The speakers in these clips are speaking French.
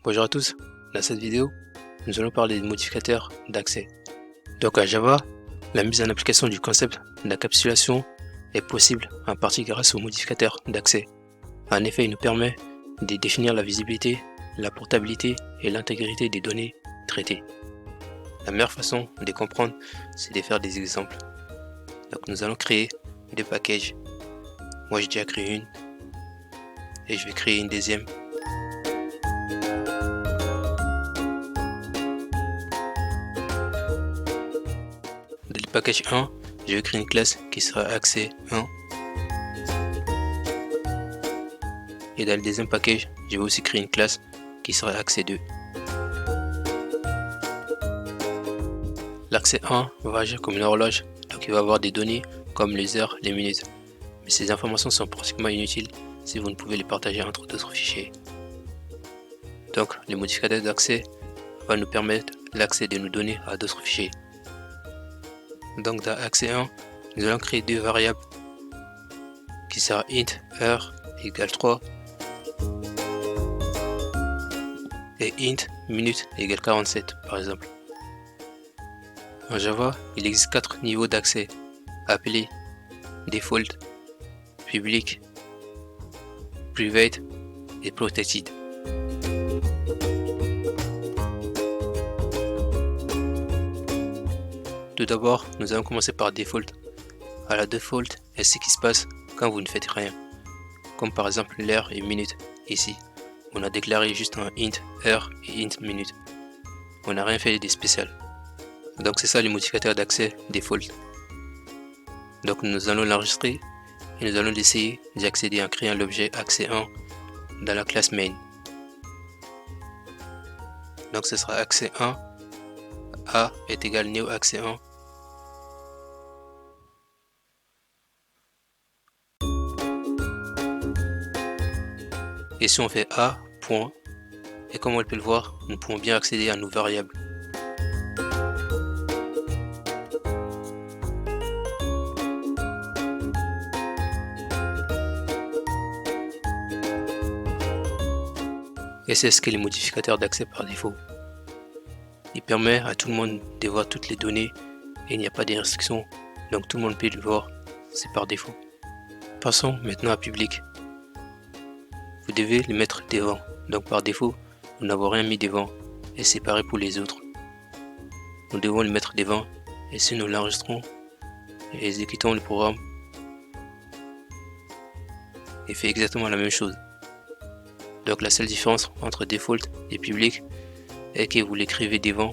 Bonjour à tous, dans cette vidéo, nous allons parler des modificateurs d'accès. Donc à Java, la mise en application du concept d'encapsulation est possible en partie grâce aux modificateurs d'accès. En effet, il nous permet de définir la visibilité, la portabilité et l'intégrité des données traitées. La meilleure façon de comprendre, c'est de faire des exemples. Donc nous allons créer deux packages. Moi j'ai déjà créé une et je vais créer une deuxième. Dans le package 1, je vais créer une classe qui sera accès 1. Et dans le deuxième package, je vais aussi créer une classe qui sera accès 2. L'accès 1 va agir comme une horloge, donc il va avoir des données comme les heures, les minutes. Mais ces informations sont pratiquement inutiles si vous ne pouvez les partager entre d'autres fichiers. Donc les modificateurs d'accès vont nous permettre l'accès de nos données à d'autres fichiers. Donc dans accès 1, nous allons créer deux variables qui sera int heure égale 3 et int minute égale 47 par exemple. En Java, il existe 4 niveaux d'accès appelés default, public, private et protected. Tout d'abord, nous allons commencer par default. À la default est ce qui se passe quand vous ne faites rien, comme par exemple l'heure et minute. Ici, on a déclaré juste un int heure et int minute. On n'a rien fait de spécial. Donc c'est ça le modificateur d'accès default. Donc nous allons l'enregistrer et nous allons essayer d'y accéder en créant l'objet accès1 dans la classe main. Donc ce sera accès1 a est égal new accès1 . Et si on fait a point, et comme on peut le voir, nous pouvons bien accéder à nos variables. Et c'est ce qu'est le modificateur d'accès par défaut. Il permet à tout le monde de voir toutes les données et il n'y a pas de restrictions, donc tout le monde peut le voir, c'est par défaut. Passons maintenant à public. Vous devez le mettre devant, donc par défaut, nous n'avons rien mis devant et c'est pareil pour les autres. Nous devons le mettre devant et si nous l'enregistrons et exécutons le programme, il fait exactement la même chose. Donc la seule différence entre default et public est que vous l'écrivez devant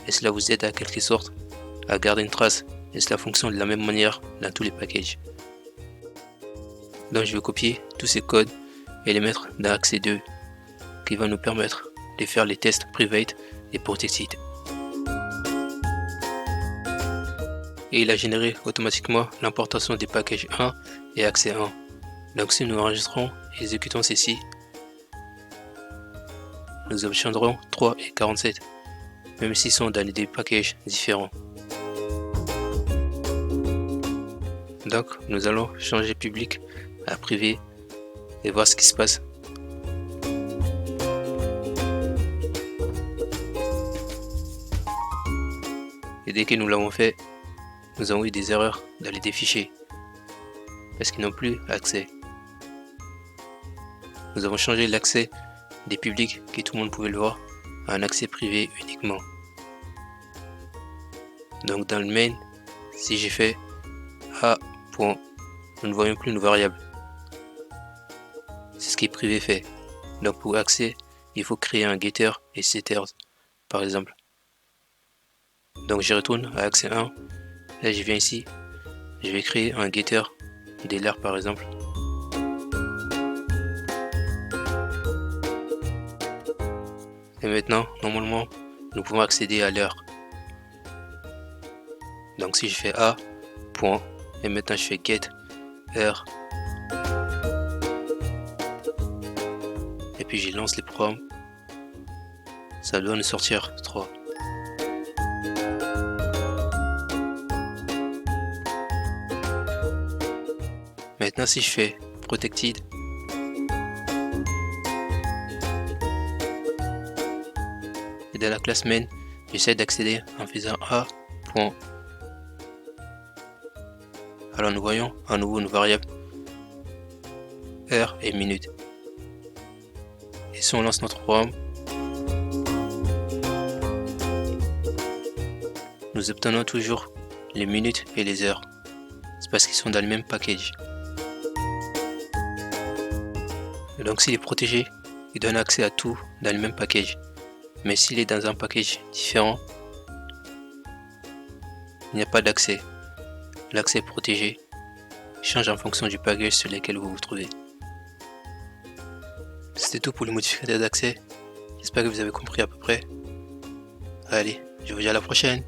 et cela vous aide à quelque sorte à garder une trace et cela fonctionne de la même manière dans tous les packages. Donc je vais copier tous ces codes et les mettre dans accès 2 qui va nous permettre de faire les tests private et protected. Et il a généré automatiquement l'importation des packages 1 et accès 1. Donc si nous enregistrons et exécutons ceci, nous obtiendrons 3 et 47, même s'ils sont dans des packages différents. Donc nous allons changer public à privé et voir ce qui se passe. Et dès que nous l'avons fait, nous avons eu des erreurs dans les fichiers parce qu'ils n'ont plus accès. Nous avons changé l'accès des publics que tout le monde pouvait le voir à un accès privé uniquement. Donc dans le main, si j'ai fait a point, nous ne voyons plus nos variables. C'est ce qui est privé fait. Donc pour accès, il faut créer un getter et setters par exemple. Donc je retourne à accès 1, là je viens ici, je vais créer un getter de l'heure par exemple. Et maintenant, normalement, nous pouvons accéder à l'heure. Donc si je fais a point et maintenant je fais get heure et puis je lance les programmes, ça doit nous sortir 3. Maintenant si je fais protected la semaine, j'essaie d'accéder en faisant A. Alors nous voyons à nouveau une variable heure et minute. Et si on lance notre programme, nous obtenons toujours les minutes et les heures. C'est parce qu'ils sont dans le même package. Et donc s'il est protégé, il donne accès à tout dans le même package. Mais s'il est dans un package différent, il n'y a pas d'accès. L'accès protégé change en fonction du package sur lequel vous vous trouvez. C'était tout pour le modificateur d'accès. J'espère que vous avez compris à peu près. Allez, je vous dis à la prochaine.